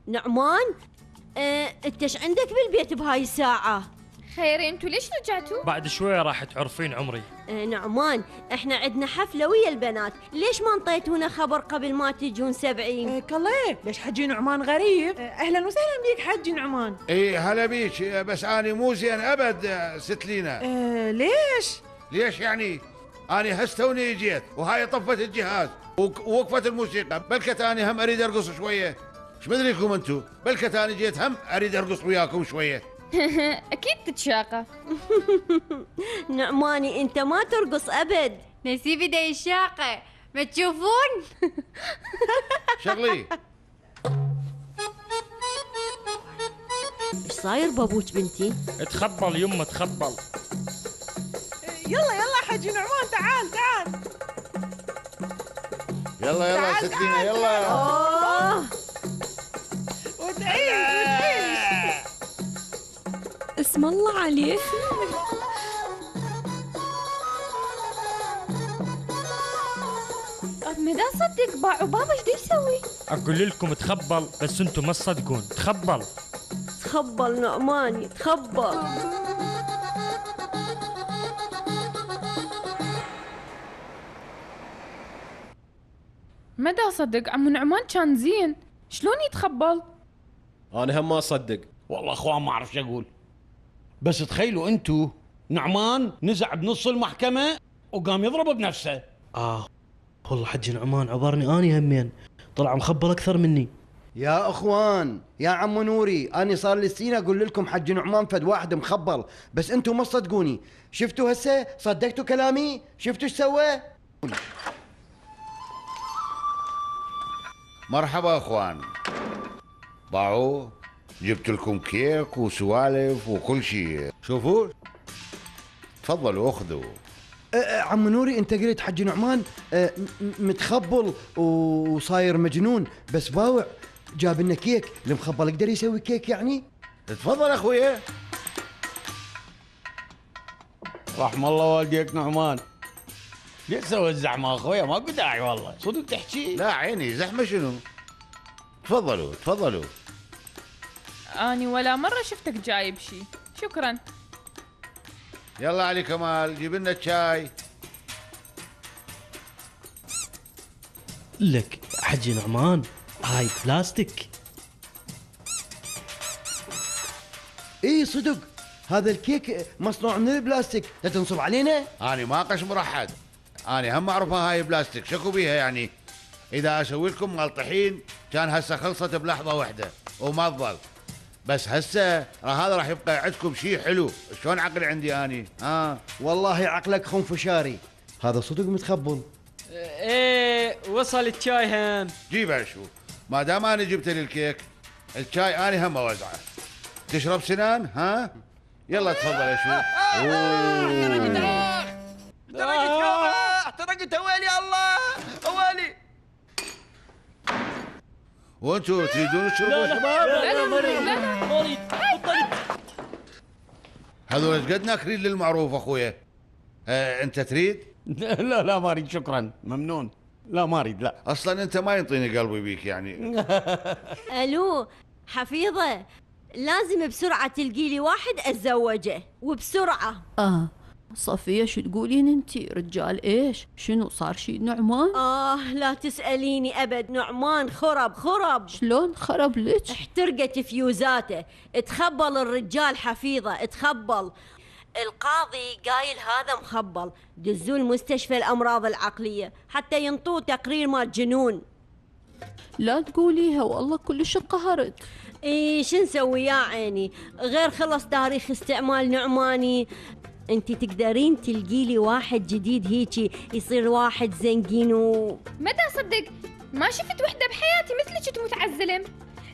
نعمان، انت ايش عندك بالبيت بهاي الساعة؟ خير انتوا ليش رجعتوا؟ بعد شوية راح تعرفين عمري. نعمان، احنا عندنا حفلة ويا البنات، ليش ما انطيتونا خبر قبل ما تجون 70؟ كالله ليش حجي نعمان غريب؟ اهلا وسهلا بيك حجي نعمان. ايه هلا بيك، بس اني مو زين ابد ست لينا. ليش؟ ليش يعني؟ اني هستوني جيت وهاي طفت الجهاز ووقفت الموسيقى، بلكت اني هم اريد ارقص شويه. ايش مدريكم انتو؟ بلكت اني جيت هم اريد ارقص وياكم شويه. اكيد تتشاقى. نعماني انت ما ترقص ابد. نسيبي دا الشاقة ما تشوفون. شغلي. ايش صاير بابوك بنتي؟ تخبل يمه تخبل. يلا حجي نعمان تعال. يلا ست لينا يلا. وتعيش. اسم الله عليك. مدى صدق باعوا بابا ايش يسوي؟ اقول لكم تخبل بس انتم ما تصدقون. تخبل تخبل نعماني تخبل. مدى صدق عمو نعمان كان زين، شلون يتخبل؟ انا هم ما اصدق والله اخوان ما اعرف شو اقول. بس تخيلوا انتو نعمان نزع بنص المحكمة وقام يضرب بنفسه. والله حجي نعمان عبرني اني همين، طلع مخبل اكثر مني. يا اخوان يا عم نوري، اني صار لي سنين اقول لكم حج نعمان فد واحد مخبل، بس انتم ما تصدقوني. شفتوا هسه؟ صدقتوا كلامي؟ شفتوا ايش سوى؟ مرحبا اخوان. باعوا جبت لكم كيك وسوالف وكل شيء، شوفوا تفضلوا اخذوا. عم نوري انت قلت حج نعمان متخبل وصاير مجنون، بس باوع جاب لنا كيك. المخبل يقدر يسوي كيك يعني؟ تفضل اخويا. رحم الله والديك نعمان. ليش تسوي الزحمة اخويا؟ ماكو داعي والله، صدق تحكي. لا عيني زحمة شنو؟ تفضلوا. اني ولا مرة شفتك جايب شي. شكرا. يلا علي كمال جيب لنا الشاي. لك حجي نعمان هاي بلاستيك. اي صدق هذا الكيك مصنوع من البلاستيك، لا تنصب علينا. اني ما قش مرحد، اني هم اعرفها هاي بلاستيك، شكو بيها يعني؟ اذا اسوي لكم مال طحين كان هسه خلصت بلحظه واحده وما تظل، بس هسه هذا راح يبقى عندكم شيء حلو. شلون عقل عندي اني؟ والله عقلك خنفشاري. هذا صدق متخبل. ايه وصل الشاي هم. جيبها شو، ما دام انا جبت لي الكيك الشاي اني هم اوزعه. تشرب سنان؟ يلا تفضل يا شو. ترقت ويلي الله ويلي. وانتوا تريدون تشربوا شباب؟ ما اريد. هذول ايش قد ناكرين للمعروف اخويا. انت تريد؟ لا ما اريد شكرا، ممنون. لا ما اريد لا. اصلا انت ما ينطيني قلبي بيك يعني. الو حفيظة، لازم بسرعة تلقي لي واحد اتزوجه وبسرعة. صفية شو تقولين انتي؟ رجال ايش؟ شنو صار شي نعمان؟ لا تسأليني ابد. نعمان خرب. شلون خرب لك؟ احترقت فيوزاته. تخبل الرجال حفيظة تخبل. القاضي قايل هذا مخبل، دزوه المستشفى الامراض العقلية حتى ينطوه تقرير مال جنون. لا تقوليها والله كلش انقهرت. شو نسوي يا عيني؟ غير خلص تاريخ استعمال نعماني. انتي تقدرين تلقي لي واحد جديد هيجي يصير واحد زنقين مدى صدق ما شفت وحدة بحياتي مثلك تموت عالزلم.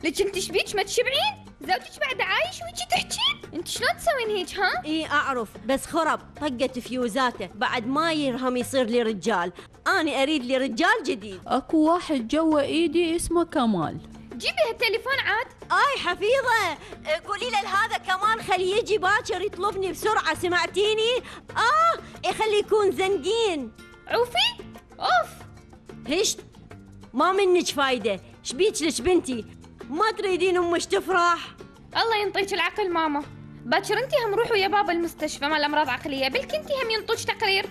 لك انت شبيك ما تشبعين؟ زوجك بعد عايش وهيجي تحكين؟ انت شلون تسوين هيك اعرف، بس خرب طقت فيوزاته بعد ما يرهم يصير لي رجال. اني اريد لي رجال جديد. اكو واحد جوا ايدي اسمه كمال. جيبي هالتليفون عاد. حفيظة قولي له هذا كمان خليه يجي باكر يطلبني بسرعة، سمعتيني؟ يخلي يكون زنقين. عوفي اوف. هشت ما منك فايدة. شبيك لك بنتي؟ ما تريدين أمش تفرح؟ الله ينطيك العقل ماما. باكر انتي هم روحوا يا بابا المستشفى مال امراض عقليه، بلكي انتي هم ينطوش تقرير.